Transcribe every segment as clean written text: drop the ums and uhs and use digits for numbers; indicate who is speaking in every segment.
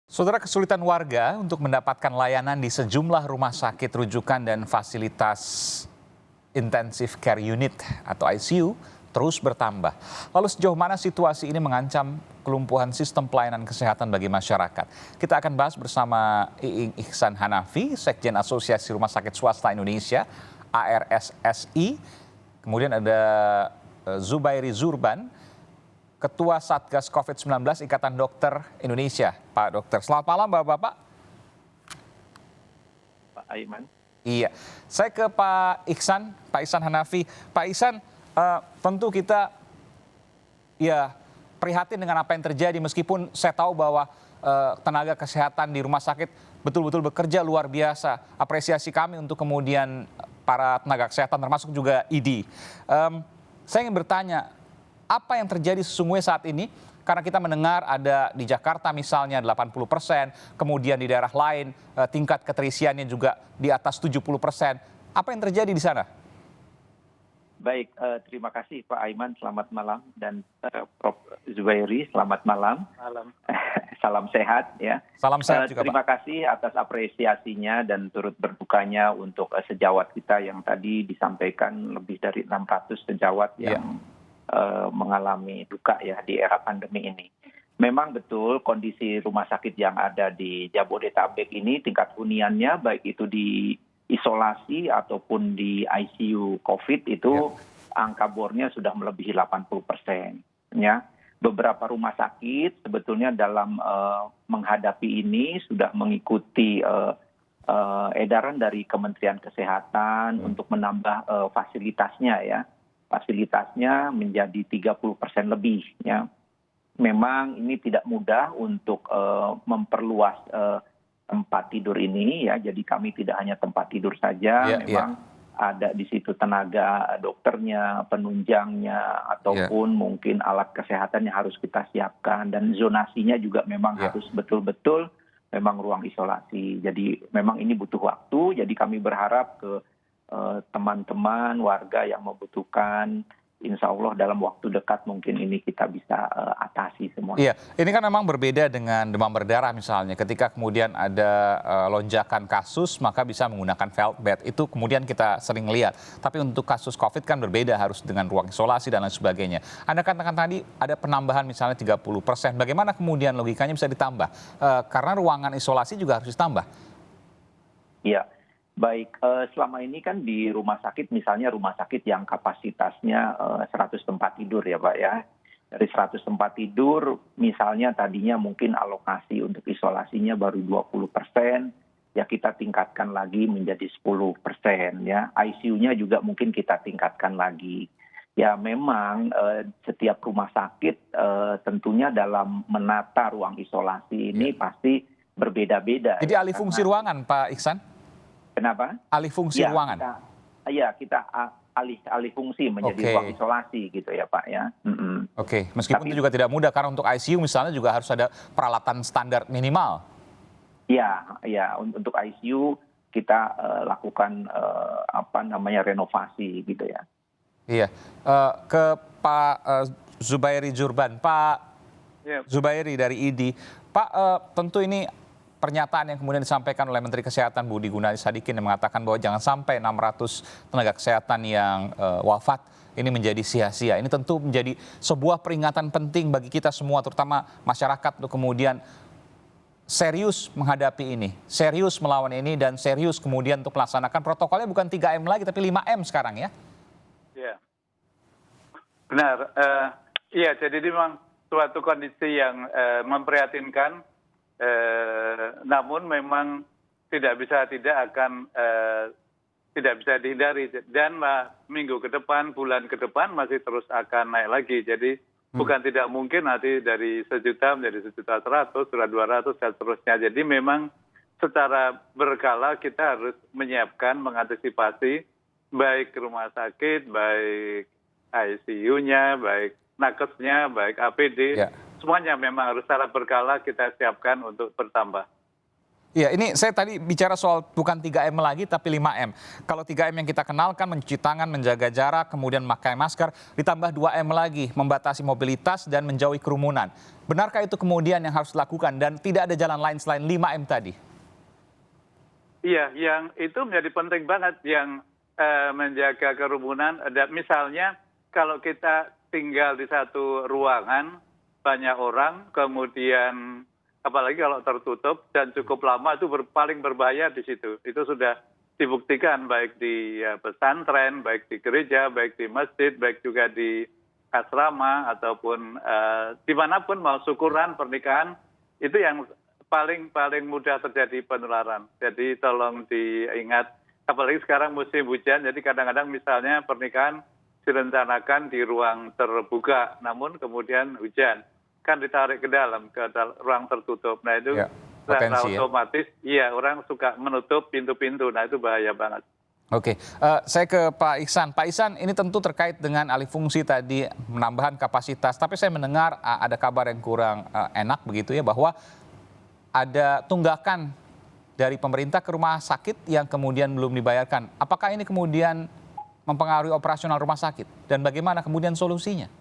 Speaker 1: Saudara, kesulitan warga untuk mendapatkan layanan di sejumlah rumah sakit rujukan dan fasilitas intensive care unit atau ICU terus bertambah. Lalu sejauh mana situasi ini mengancam kelumpuhan sistem pelayanan kesehatan bagi masyarakat? Kita akan bahas bersama Iing Ihsan Hanafi, Sekjen Asosiasi Rumah Sakit Swasta Indonesia, ARSSI. Kemudian ada Zubairi Zurban, Ketua Satgas COVID-19 Ikatan Dokter Indonesia. Pak Dokter, selamat malam Bapak-Bapak.
Speaker 2: Pak Aiman.
Speaker 1: Iya, saya ke Pak Ihsan Hanafi. Pak Ihsan, tentu kita ya prihatin dengan apa yang terjadi meskipun saya tahu bahwa tenaga kesehatan di rumah sakit betul-betul bekerja luar biasa. Apresiasi kami untuk kemudian para tenaga kesehatan termasuk juga ID. Saya ingin bertanya, apa yang terjadi sesungguhnya saat ini? Karena kita mendengar ada di Jakarta misalnya 80%, kemudian di daerah lain tingkat keterisiannya juga di atas 70%. Apa yang terjadi di sana?
Speaker 2: Baik, terima kasih Pak Aiman, selamat malam. Dan Prof. Zubairi, selamat malam.
Speaker 3: Malam.
Speaker 2: Salam sehat ya.
Speaker 1: Salam sehat juga
Speaker 2: Terima
Speaker 1: Pak.
Speaker 2: kasih atas apresiasinya dan turut berdukanya untuk sejawat kita yang tadi disampaikan lebih dari 600 sejawat yang mengalami duka ya di era pandemi ini. Memang betul kondisi rumah sakit yang ada di Jabodetabek ini tingkat huniannya baik itu di isolasi ataupun di ICU COVID itu angka bornya sudah melebihi 80%. Ya. Beberapa rumah sakit sebetulnya dalam menghadapi ini sudah mengikuti edaran dari Kementerian Kesehatan untuk menambah fasilitasnya ya. Fasilitasnya menjadi 30% lebih ya. Memang ini tidak mudah untuk memperluas tempat tidur ini ya. Jadi kami tidak hanya tempat tidur saja, memang ada di situ tenaga dokternya, penunjangnya ataupun mungkin alat kesehatannya harus kita siapkan dan zonasinya juga memang harus betul-betul memang ruang isolasi. Jadi memang ini butuh waktu. Jadi kami berharap ke teman-teman warga yang membutuhkan, insya Allah dalam waktu dekat mungkin ini kita bisa atasi semua.
Speaker 1: Iya, ini kan memang berbeda dengan demam berdarah misalnya. Ketika kemudian ada lonjakan kasus, maka bisa menggunakan felt bed. Itu kemudian kita sering lihat. Tapi untuk kasus COVID kan berbeda, harus dengan ruang isolasi dan lain sebagainya. Anda katakan tadi ada penambahan misalnya 30%. Bagaimana kemudian logikanya bisa ditambah? Karena ruangan isolasi juga harus ditambah.
Speaker 2: Iya. Baik, selama ini kan di rumah sakit, misalnya rumah sakit yang kapasitasnya 100 tempat tidur ya Pak ya. Dari 100 tempat tidur, misalnya tadinya mungkin alokasi untuk isolasinya baru 20%, ya kita tingkatkan lagi menjadi 10% ya. ICU-nya juga mungkin kita tingkatkan lagi. Ya memang setiap rumah sakit tentunya dalam menata ruang isolasi ini pasti berbeda-beda.
Speaker 1: Jadi alih fungsi ruangan Pak Ihsan?
Speaker 2: Kenapa?
Speaker 1: Alih fungsi ruangan?
Speaker 2: Kita alih fungsi menjadi ruang isolasi gitu ya Pak ya.
Speaker 1: Oke, meskipun itu juga tidak mudah karena untuk ICU misalnya juga harus ada peralatan standar minimal.
Speaker 2: Iya, untuk ICU kita lakukan renovasi gitu ya.
Speaker 1: Iya, ke Pak Zubairi Zurban, Pak Zubairi dari ID. Pak, tentu ini pernyataan yang kemudian disampaikan oleh Menteri Kesehatan Budi Gunadi Sadikin yang mengatakan bahwa jangan sampai 600 tenaga kesehatan yang wafat ini menjadi sia-sia. Ini tentu menjadi sebuah peringatan penting bagi kita semua, terutama masyarakat untuk kemudian serius menghadapi ini, serius melawan ini, dan serius kemudian untuk melaksanakan protokolnya bukan 3M lagi tapi 5M sekarang ya.
Speaker 3: Iya, benar. Iya, jadi memang suatu kondisi yang memprihatinkan. Namun memang tidak bisa dihindari dan minggu ke depan, bulan ke depan masih terus akan naik lagi. Jadi bukan tidak mungkin nanti dari 1 juta menjadi 1.100.000, sudah 200 dan seterusnya. Jadi memang secara berkala kita harus menyiapkan, mengantisipasi baik rumah sakit, baik ICU-nya, baik nakesnya, baik APD. Semuanya memang harus secara berkala kita siapkan untuk bertambah.
Speaker 1: Iya, ini saya tadi bicara soal bukan 3M lagi tapi 5M. Kalau 3M yang kita kenalkan mencuci tangan, menjaga jarak, kemudian memakai masker, ditambah 2M lagi, membatasi mobilitas dan menjauhi kerumunan. Benarkah itu kemudian yang harus dilakukan dan tidak ada jalan lain selain 5M tadi?
Speaker 3: Iya, yang itu menjadi penting banget yang menjaga kerumunan. Dan misalnya kalau kita tinggal di satu ruangan banyak orang, kemudian apalagi kalau tertutup dan cukup lama itu paling berbahaya di situ. Itu sudah dibuktikan baik di pesantren, baik di gereja, baik di masjid, baik juga di asrama ataupun dimanapun mau syukuran, pernikahan, itu yang paling mudah terjadi penularan. Jadi tolong diingat, apalagi sekarang musim hujan, jadi kadang-kadang misalnya pernikahan direncanakan di ruang terbuka, namun kemudian hujan. Kan ditarik ke dalam, ruang tertutup. Nah itu
Speaker 1: Ya, potensi,
Speaker 3: otomatis, iya orang suka menutup pintu-pintu, nah itu bahaya banget.
Speaker 1: Oke, saya ke Pak Iksan. Pak Iksan, ini tentu terkait dengan alih fungsi tadi, penambahan kapasitas. Tapi saya mendengar ada kabar yang kurang enak begitu ya, bahwa ada tunggakan dari pemerintah ke rumah sakit yang kemudian belum dibayarkan. Apakah ini kemudian mempengaruhi operasional rumah sakit? Dan bagaimana kemudian solusinya?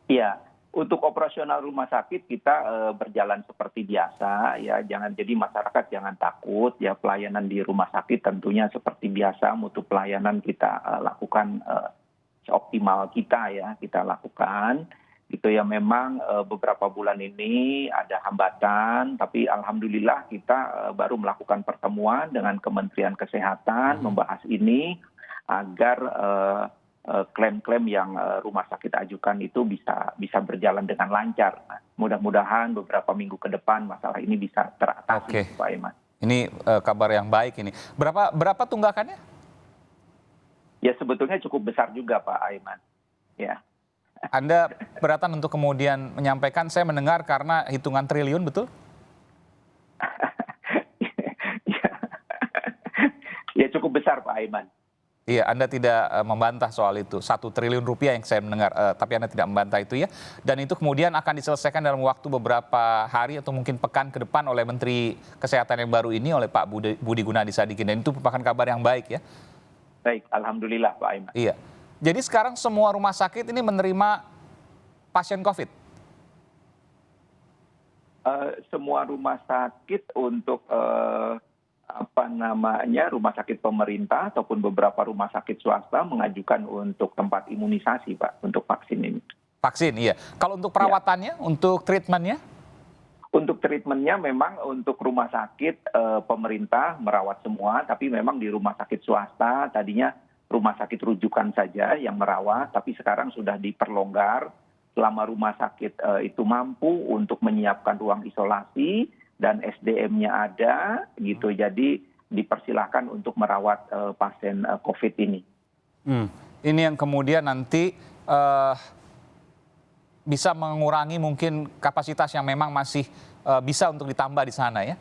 Speaker 2: Iya, untuk operasional rumah sakit kita berjalan seperti biasa ya, jadi masyarakat jangan takut ya, pelayanan di rumah sakit tentunya seperti biasa, mutu pelayanan kita lakukan seoptimal kita ya, kita lakukan gitu ya. Memang beberapa bulan ini ada hambatan, tapi alhamdulillah kita baru melakukan pertemuan dengan Kementerian Kesehatan membahas ini agar klaim-klaim yang rumah sakit ajukan itu bisa berjalan dengan lancar. Nah, mudah-mudahan beberapa minggu ke depan masalah ini bisa teratasi, Pak Iman.
Speaker 1: Ini kabar yang baik ini. Berapa tunggakannya?
Speaker 2: Ya sebetulnya cukup besar juga, Pak Aiman. Ya.
Speaker 1: Anda beratan untuk kemudian menyampaikan, saya mendengar karena hitungan triliun, betul?
Speaker 2: Ya cukup besar, Pak Aiman.
Speaker 1: Iya, Anda tidak membantah soal itu. 1 triliun rupiah yang saya mendengar, tapi Anda tidak membantah itu ya. Dan itu kemudian akan diselesaikan dalam waktu beberapa hari atau mungkin pekan ke depan oleh Menteri Kesehatan yang baru ini, oleh Pak Budi Gunadi Sadikin. Dan itu merupakan kabar yang baik ya.
Speaker 2: Baik, alhamdulillah Pak Aiman.
Speaker 1: Iya. Jadi sekarang semua rumah sakit ini menerima pasien COVID?
Speaker 2: Semua rumah sakit untuk rumah sakit pemerintah ataupun beberapa rumah sakit swasta mengajukan untuk tempat imunisasi, Pak, untuk vaksin ini.
Speaker 1: Vaksin, iya. Kalau untuk perawatannya, untuk treatmentnya?
Speaker 2: Untuk treatmentnya memang untuk rumah sakit pemerintah merawat semua, tapi memang di rumah sakit swasta tadinya rumah sakit rujukan saja yang merawat, tapi sekarang sudah diperlonggar selama rumah sakit itu mampu untuk menyiapkan ruang isolasi dan SDM-nya ada gitu, jadi dipersilahkan untuk merawat pasien COVID ini.
Speaker 1: Ini yang kemudian nanti bisa mengurangi mungkin kapasitas yang memang masih bisa untuk ditambah di sana ya?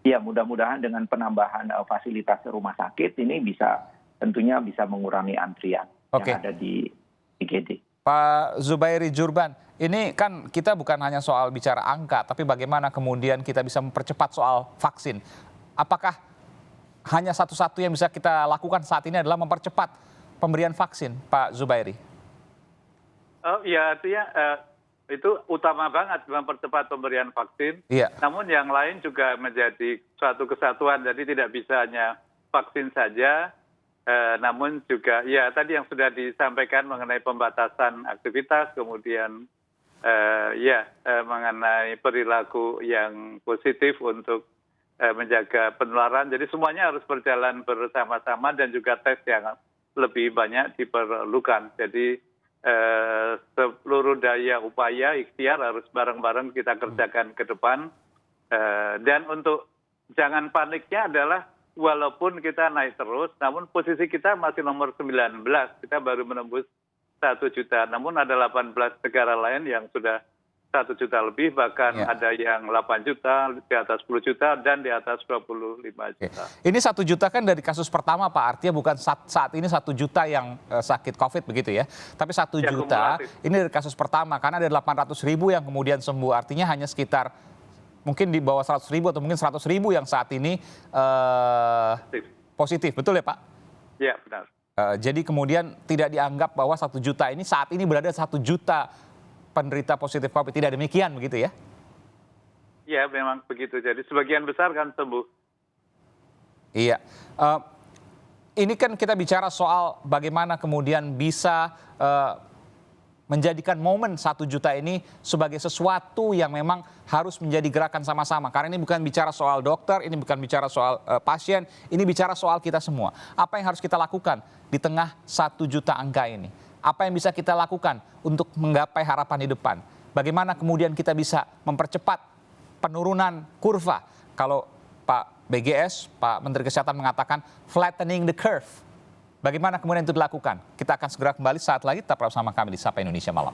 Speaker 2: Iya, mudah-mudahan dengan penambahan fasilitas rumah sakit ini tentunya bisa mengurangi antrian yang ada di IGD.
Speaker 1: Pak Zubairi Jurban, ini kan kita bukan hanya soal bicara angka, tapi bagaimana kemudian kita bisa mempercepat soal vaksin. Apakah hanya satu-satu yang bisa kita lakukan saat ini adalah mempercepat pemberian vaksin, Pak Zubairi?
Speaker 3: Oh ya, artinya itu utama banget mempercepat pemberian vaksin.
Speaker 1: Iya.
Speaker 3: Namun yang lain juga menjadi suatu kesatuan, jadi tidak bisa hanya vaksin saja. Namun juga ya tadi yang sudah disampaikan mengenai pembatasan aktivitas, kemudian mengenai perilaku yang positif untuk menjaga penularan. Jadi semuanya harus berjalan bersama-sama dan juga tes yang lebih banyak diperlukan. Jadi seluruh daya upaya ikhtiar harus bareng-bareng kita kerjakan ke depan. Dan untuk jangan paniknya adalah walaupun kita naik terus, namun posisi kita masih nomor 19. Kita baru menembus 1 juta. Namun ada 18 negara lain yang sudah 1 juta lebih, bahkan ada yang 8 juta, di atas 10 juta, dan di atas 25 juta.
Speaker 1: Ini 1 juta kan dari kasus pertama, Pak. Artinya bukan saat ini 1 juta yang sakit COVID begitu ya. Tapi 1 juta kumulatif. Ini dari kasus pertama, karena ada 800.000 yang kemudian sembuh. Artinya hanya sekitar mungkin di bawah 100.000 atau mungkin 100.000 yang saat ini positif, betul ya Pak?
Speaker 3: Ya, benar.
Speaker 1: Jadi kemudian tidak dianggap bahwa 1 juta ini saat ini berada 1 juta penderita positif COVID. Tidak demikian begitu ya?
Speaker 3: Ya, memang begitu. Jadi sebagian besar kan sembuh.
Speaker 1: Iya. Ini kan kita bicara soal bagaimana kemudian bisa menjadikan momen 1 juta ini sebagai sesuatu yang memang harus menjadi gerakan sama-sama. Karena ini bukan bicara soal dokter, ini bukan bicara soal pasien, ini bicara soal kita semua. Apa yang harus kita lakukan di tengah 1 juta angka ini? Apa yang bisa kita lakukan untuk menggapai harapan di depan? Bagaimana kemudian kita bisa mempercepat penurunan kurva? Kalau Pak BGS, Pak Menteri Kesehatan mengatakan flattening the curve. Bagaimana kemudian itu dilakukan? Kita akan segera kembali saat lagi, tetap bersama kami di Sapa Indonesia Malam.